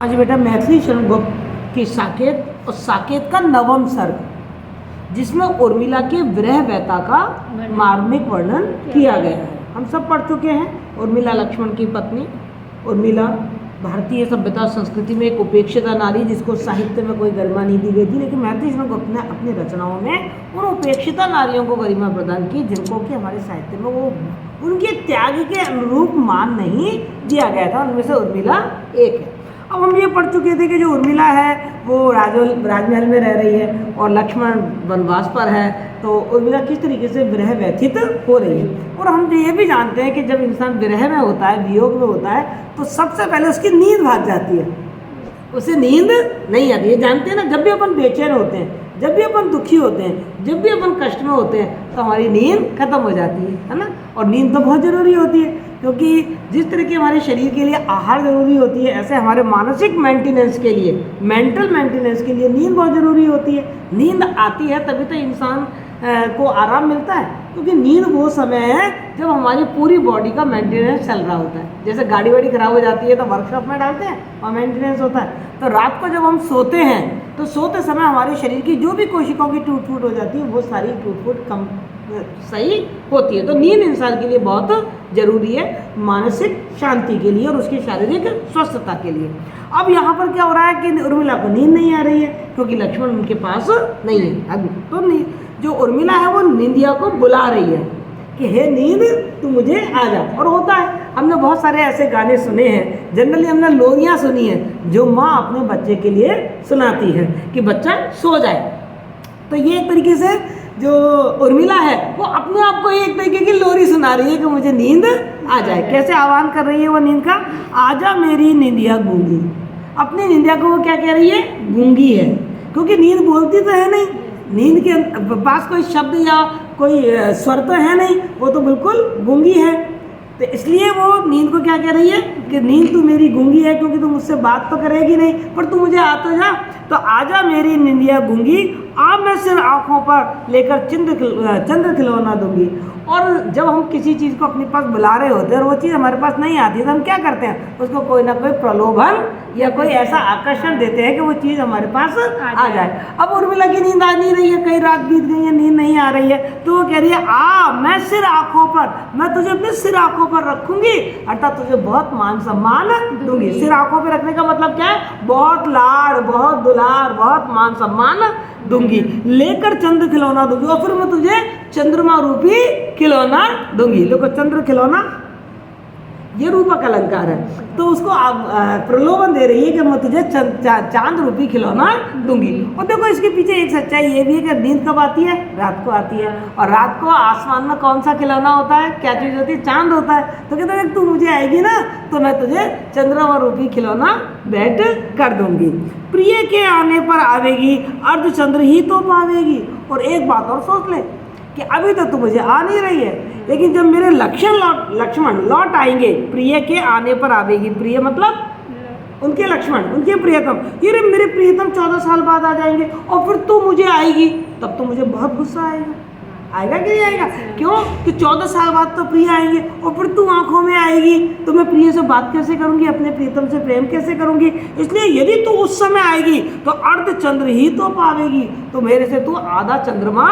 आज बेटा मैथिली शरण गुप्त की साकेत और साकेत का नवम सर्ग जिसमें उर्मिला के विरह व्यथा का मार्मिक वर्णन किया गया है। हम सब पढ़ चुके हैं। उर्मिला लक्ष्मण की पत्नी। उर्मिला भारतीय सभ्यता और संस्कृति में एक उपेक्षिता नारी जिसको साहित्य में कोई गरिमा नहीं दी गई थी, लेकिन मैथिली शरण गुप्त ने अपनी रचनाओं में उन उपेक्षिता नारियों को गरिमा प्रदान की जिनको कि हमारे साहित्य में वो उनके त्याग के अनुरूप मान नहीं दिया गया था। उनमें से उर्मिला एक है। अब हम ये पढ़ चुके थे कि जो उर्मिला है वो राजमहल में रह रही है और लक्ष्मण वनवास पर है, तो उर्मिला किस तरीके से विरह व्यथित हो रही है। और हम ये भी जानते हैं कि जब इंसान विरह में होता है, वियोग में होता है, तो सबसे पहले उसकी नींद भाग जाती है, उसे नींद नहीं आती है। जानते हैं ना, जब भी अपन बेचैन होते हैं, जब भी अपन दुखी होते हैं, जब भी अपन कष्ट में होते हैं, तो हमारी नींद खत्म हो जाती है ना। और नींद तो बहुत ज़रूरी होती है, क्योंकि जिस तरह की हमारे शरीर के लिए आहार ज़रूरी होती है, ऐसे हमारे मानसिक मेंटेनेंस के लिए, मेंटल मेंटेनेंस के लिए नींद बहुत ज़रूरी होती है। नींद आती है तभी तो इंसान को आराम मिलता है, क्योंकि नींद वो समय है जब हमारी पूरी बॉडी का मेंटेनेंस चल रहा होता है। जैसे गाड़ी वाड़ी खराब हो जाती है तो वर्कशॉप में डालते हैं और मेंटेनेंस होता है। तो रात को जब हम सोते हैं तो सोते समय हमारे शरीर की जो भी कोशिकाओं की टूट फूट हो जाती है, वो सारी टूट फूट कम सही होती है। तो नींद इंसान के लिए बहुत ज़रूरी है, मानसिक शांति के लिए और उसकी शारीरिक स्वस्थता के लिए। अब यहाँ पर क्या हो रहा है कि उर्मिला को नींद नहीं आ रही है, क्योंकि लक्ष्मण उनके पास नहीं है। अब तो जो उर्मिला है वो निंदिया को बुला रही है कि हे नींद तू मुझे आ जा। और होता है, हमने बहुत सारे ऐसे गाने सुने हैं, जनरली हमने लोरियाँ सुनी हैं जो माँ अपने बच्चे के लिए सुनाती है कि बच्चा सो जाए। तो ये एक तरीके से जो उर्मिला है वो अपने आप को एक तरीके की लोरी सुना रही है कि मुझे नींद आ जाए। कैसे आह्वान कर रही है वो नींद का? आजा मेरी निंदिया गूंगी। अपनी निंदिया को वो क्या कह रही है? गूंगी है, क्योंकि नींद बोलती तो है नहीं, नींद के पास कोई शब्द या कोई स्वर तो है नहीं, वो तो बिल्कुल गूंगी है। तो इसलिए वो नींद को क्या कह रही है कि नींद तू मेरी गूंगी है, क्योंकि तू मुझसे बात तो करेगी नहीं, पर तू मुझे आ तो जा। तो आजा मेरी निंदिया गूंगी, अब मैं सिर आँखों पर लेकर चंद्र खिलौना दूंगी। और जब हम किसी चीज़ को अपने पास बुला रहे होते हैं और वो चीज़ हमारे पास नहीं आती है, तो हम क्या करते हैं? उसको कोई ना कोई प्रलोभन या कोई ऐसा आकर्षण देते हैं कि वो चीज़ हमारे पास आ जाए। अब उर्मिला की नींद आ नहीं रही है, कई रात बीत गई है, नींद नहीं आ रही है, तो वो कह रही है मैं सिर आँखों पर, मैं तुझे अपने सिर आँखों पर रखूंगी, अर्थात तुझे बहुत मान सम्मान दूंगी। सिर आँखों पर रखने का मतलब क्या है? बहुत लाड़, बहुत दुलार, बहुत मान सम्मान दूंगी, लेकर चंद्र खिलौना दूंगी, और फिर मैं तुझे चंद्रमा रूपी खिलौना दूंगी। देखो, चंद्र खिलौना ये रूपक अलंकार है, तो उसको प्रलोभन दे रही है कि मैं तुझे चांद रूपी खिलौना दूंगी। और देखो, इसके पीछे एक सच्चाई ये भी है कि नींद कब आती है? रात को आती है, और रात को आसमान में कौन सा खिलौना होता है? क्या चीज़ होती है? चांद होता है। तो कहते हैं तू मुझे आएगी ना तो मैं तुझे चंद्रमा रूपी खिलौना भेंट कर दूंगी। प्रिय के आने पर आवेगी, अर्धचंद्र ही तो पावेगी। और एक बात और सोच ले कि अभी तो तू मुझे आ नहीं रही है, लेकिन जब मेरे लक्ष्मण लौट आएंगे, प्रिय के आने पर आवेगी, प्रिय मतलब उनके लक्ष्मण, उनके प्रियतम, ये मेरे प्रियतम 14 साल बाद आ जाएंगे, और फिर तू मुझे आएगी, तब तो मुझे बहुत गुस्सा आएगा। आएगा कि नहीं आएगा? क्यों कि 14 साल बाद तो प्रिय आएंगे, और फिर तू आंखों में आएगी, तो मैं प्रिय से बात कैसे करूंगी? अपने प्रियतम से प्रेम कैसे करूंगी? इसलिए यदि तू उस समय आएगी तो अर्धचंद्र ही तो पावेगी, तो मेरे से तू आधा चंद्रमा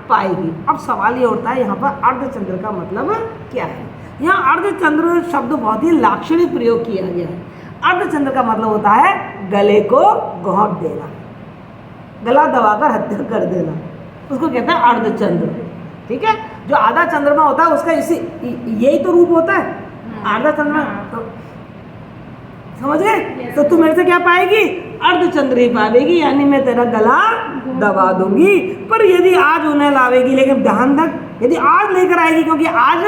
पाएगी। अब सवाल ये उठता है यहाँ पर अर्धचंद्र का मतलब क्या है? यहाँ अर्धचंद्र शब्द बहुत ही लाक्षणिक प्रयोग किया गया है। अर्धचंद्र का मतलब होता है गले को घोंट देना, गला दबाकर हत्या कर देना, उसको कहते हैं अर्धचंद्र। ठीक है, जो आधा चंद्रमा होता है उसका इसी यही तो रूप होता है, आधा चंद्रमा। तो समझ गए? तो तू मेरे से क्या पाएगी? अर्धचंद्र ही पाएगी, यानी मैं तेरा गला दबा दूंगी। पर यदि आज उन्हें लावेगी, लेकिन ध्यान रख, यदि आज लेकर आएगी, क्योंकि आज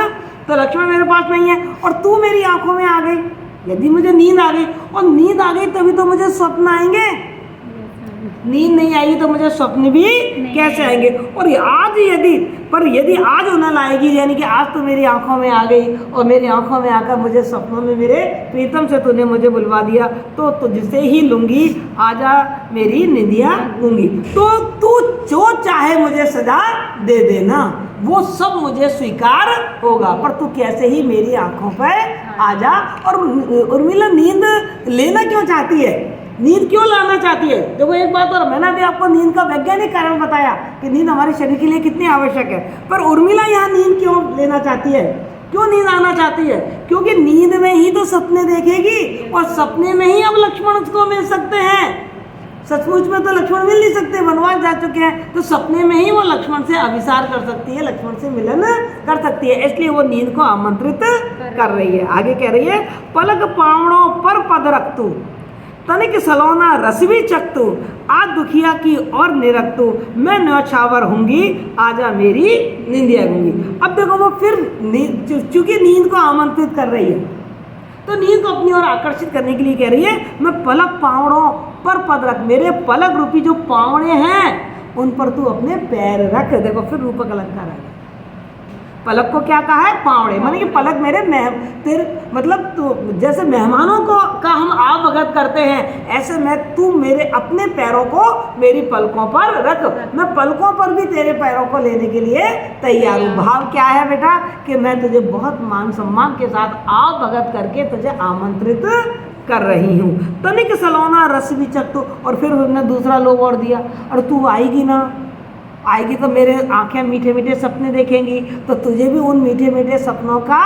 तो लक्ष्मण मेरे पास नहीं है और तू मेरी आंखों में आ गई, यदि मुझे नींद आ गई, और नींद आ गई तभी तो मुझे स्वप्न आएंगे, नींद नहीं आएगी तो मुझे स्वप्न भी कैसे आएंगे? और यदि आज उन्हें लाएगी, यानी कि आज तो मेरी आंखों में आ गई, और मेरी आंखों में आकर मुझे सपनों में मेरे प्रीतम से तूने मुझे बुलवा दिया, तो तुझसे ही लूंगी आजा मेरी निंदिया गूंगी। तो तू जो चाहे मुझे सजा दे देना, वो सब मुझे स्वीकार होगा, पर तू कैसे ही मेरी आंखों पर आजा। और उर्मिला नींद लेना क्यों चाहती है, नींद क्यों लाना चाहती है? देखो एक बात और, मैंने भी आपको नींद का वैज्ञानिक कारण बताया कि नींद हमारे शरीर के लिए कितनी आवश्यक है, पर उर्मिला यहाँ नींद क्यों लेना चाहती है, क्यों नींद आना चाहती है? क्योंकि नींद में ही तो सपने देखेगी और सपने में ही अब लक्ष्मण उसको मिल सकते हैं। सचमुच में तो लक्ष्मण मिल नहीं सकते, वनवास जा चुके हैं, तो सपने में ही वो लक्ष्मण से अभिसार कर सकती है, लक्ष्मण से मिलन कर सकती है, इसलिए वो नींद को आमंत्रित कर रही है। आगे कह रही है, पलक पावड़ों पर पद रखतू, तनिक सलोना रसवी चखतू, आ दुखिया की और निरखतू, मैं न्यौछावर होंगी, आजा मेरी निंदिया गूंगी। अब देखो वो फिर चूंकि नींद को आमंत्रित कर रही है, तो नींद को अपनी ओर आकर्षित करने के लिए कह रही है, मैं पलक पावड़ों पर पद रख, मेरे पलक रूपी जो पावड़े हैं उन पर तू अपने पैर रख। देखो फिर रूपक अलंकार आ गया। पलक को क्या कहा है, पावड़े, माने कि पलक मेरे मतलब तू जैसे मेहमानों को का हम आवभगत करते हैं, ऐसे मैं तू मेरे अपने पैरों को मेरी पलकों पर रख, मैं पलकों पर भी तेरे पैरों को लेने के लिए तैयार हूँ। भाव क्या है बेटा कि मैं तुझे बहुत मान सम्मान के साथ आवभगत करके तुझे आमंत्रित कर रही हूँ। तनिक सलोना रस भी चख, और फिर उसने दूसरा लोभ और दिया, और तू आएगी ना, आएगी तो मेरे आंखें मीठे मीठे सपने देखेंगी, तो तुझे भी उन मीठे मीठे सपनों का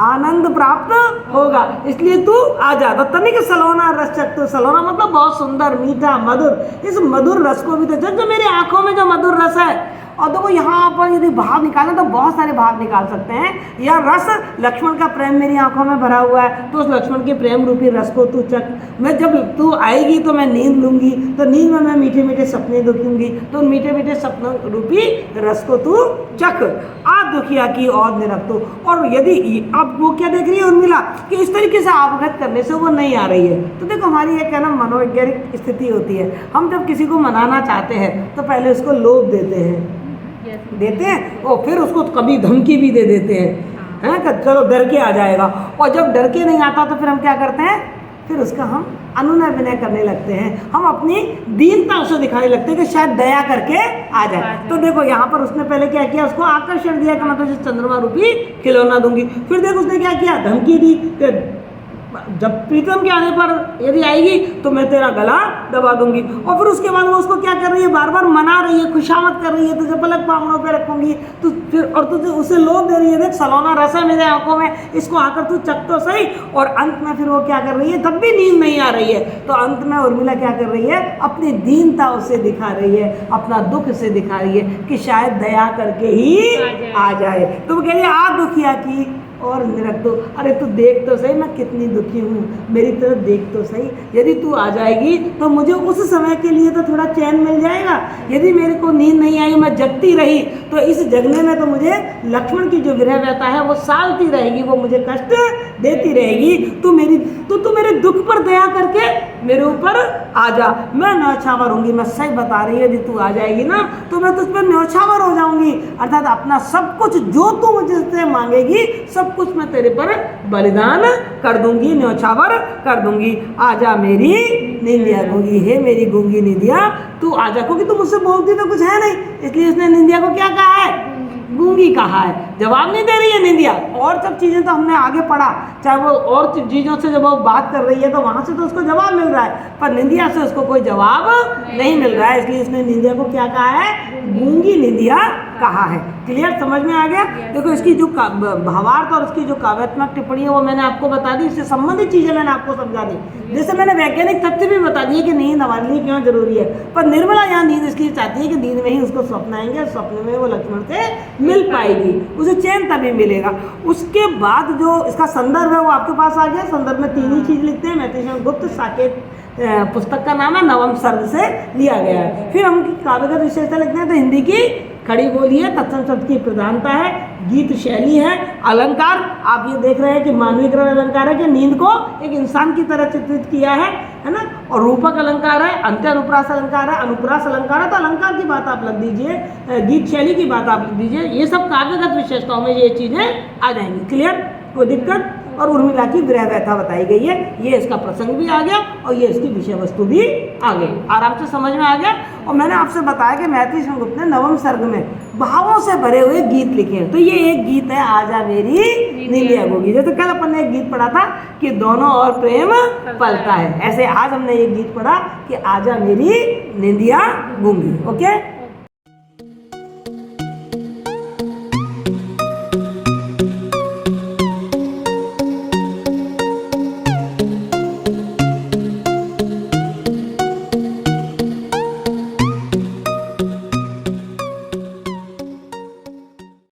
आनंद प्राप्त होगा, इसलिए तू आ जा। तो तनिक सलोना रस चख, तो सलोना मतलब बहुत सुंदर, मीठा, मधुर, इस मधुर रस को भी तो जब जो मेरी आंखों में जो मधुर रस है। और देखो यहाँ पर यदि भाव निकालें तो बहुत सारे भाव निकाल सकते हैं। या रस, लक्ष्मण का प्रेम मेरी आंखों में भरा हुआ है, तो उस लक्ष्मण के प्रेम रूपी रस को तू चख। मैं जब तू आएगी तो मैं नींद लूंगी, तो नींद में मैं मीठे मीठे सपने देखूंगी, तो उन मीठे मीठे सपनों रूपी रस को तू चख। आ दुखिया की और निरख तू। और यदि अब वो क्या देख रही है उर्मिला कि इस तरीके से आवभगत करने से वो नहीं आ रही है, तो देखो हमारी एक है ना मनोवैज्ञानिक स्थिति होती है, हम जब किसी को मनाना चाहते हैं तो पहले उसको लोभ देते हैं और फिर उसको कभी धमकी भी दे देते हैं कि चलो डर के आ जाएगा। और जब डर के नहीं आता तो फिर हम क्या करते हैं, फिर उसका हम अनुनय विनय करने लगते हैं, हम अपनी दीनता उसे दिखाने लगते हैं कि शायद दया करके आ जाए। तो देखो यहाँ पर उसने पहले क्या किया, उसको आकर्षण दिया कि मैं तुझे चंद्रमा रूपी खिलौना दूंगी। फिर देखो उसने क्या किया, धमकी दी कि जब प्रीतम के आने पर यदि आएगी तो मैं तेरा गला दबा दूंगी। और फिर उसके बाद वो उसको क्या कर रही है, बार बार मना रही है, खुशामद कर रही है, तुझे पलक पावड़ों पे रखूंगी, तो फिर और तुझे उसे लोभ दे रही है, देख सलोना रस है मेरे आंखों में, इसको आकर तू चख तो सही। और अंत में फिर वो क्या कर रही है, तब भी नींद नहीं आ रही है, तो अंत में उर्मिला क्या कर रही है, अपनी दीनता उसे दिखा रही है, अपना दुख से दिखा रही है कि शायद दया करके ही आ जाए। तो वो कह रही है, आ दुखिया की और निरख दो, अरे तू देख तो सही मैं कितनी दुखी हूँ, मेरी तरफ देख तो सही, यदि तू आ जाएगी तो मुझे उस समय के लिए तो थोड़ा चैन मिल जाएगा। यदि मेरे को नींद नहीं आई, मैं जगती रही, तो इस जगने में तो मुझे लक्ष्मण की जो विरह व्यथा है वो सालती रहेगी, वो मुझे कष्ट देती रहेगी। तू मेरे दुख पर दया करके मेरे ऊपर आ जा, मैं न्यौछावर होंगी। मैं सही बता रही है, यदि तू आ जाएगी ना तो मैं तुझ पर न्यौछावर हो जाऊंगी, अर्थात अपना सब कुछ जो तू मुझसे मांगेगी सब कुछ मैं तेरे पर बलिदान कर दूंगी, न्यौछावर कर दूंगी। आजा मेरी निंदिया गूंगी, हे मेरी गूंगी निंदिया तू आजा, क्योंकि तू मुझसे बोलती तो कुछ है नहीं, इसलिए उसने निंदिया को क्या कहा है, गूंगी कहा है, जवाब नहीं दे रही है निंदिया। और सब चीज़ें तो हमने आगे पढ़ा, चाहे वो और चीज़ों से जब वो बात कर रही है तो वहाँ से तो उसको जवाब मिल रहा है, पर निंदिया से उसको कोई जवाब नहीं मिल रहा है, इसलिए उसने निंदिया को क्या कहा है, गूंगी निंदिया कहा है। क्लियर, समझ में आ गया? देखो इसकी जो भावार्थ और उसकी जो काव्यात्मक टिप्पणी है वो मैंने आपको बता दी, इससे संबंधित चीज़ें मैंने आपको समझा दी। जैसे मैंने वैज्ञानिक तथ्य भी बता दिए कि नींद हमारे लिए क्यों जरूरी है, पर निर्मला यहाँ नींद इसलिए चाहती है कि नींद में ही उसको स्वप्न आएंगे और स्वप्न में वो लक्ष्मण से मिल पाएगी, उसे चैन तभी मिलेगा। उसके बाद जो इसका संदर्भ है वो आपके पास आ गया। संदर्भ में तीन ही चीज़ लिखते हैं, मैथिली गुप्त साकेत पुस्तक का नाम है, नवम सर्ग से लिया गया है। फिर हम काव्यगत विशेषता लिखते हैं तो हिंदी की खड़ी बोली है, तत्सम शब्द की प्रधानता है, गीत शैली है, अलंकार आप ये देख रहे हैं कि मानवीकरण अलंकार है कि नींद को एक इंसान की तरह चित्रित किया है ना, और रूपक अलंकार है, अंत्य अनुप्रास अलंकार है, अनुप्रास अलंकार है, तो अलंकार की बात आप लग दीजिए, गीत शैली की बात आप लिख दीजिए, ये सब काव्यगत विशेषताओं में ये चीज़ें आ जाएंगी। क्लियर, कोई दिक्कत? और उर्मिला की विरह व्यथा बताई गई है, ये इसका प्रसंग भी आ गया और ये इसकी विषय वस्तु भी आ गई, आराम से समझ में आ गया। और मैंने आपसे बताया कि मैथिली गुप्त ने नवम सर्ग में भावों से भरे हुए गीत लिखे हैं। तो ये एक गीत है आजा मेरी निंदिया गूंगी। जैसे कल अपन ने एक गीत पढ़ा था कि दोनों और प्रेम पलता है, ऐसे आज हमने ये गीत पढ़ा कि आजा मेरी निंदिया गूंगी। ओके।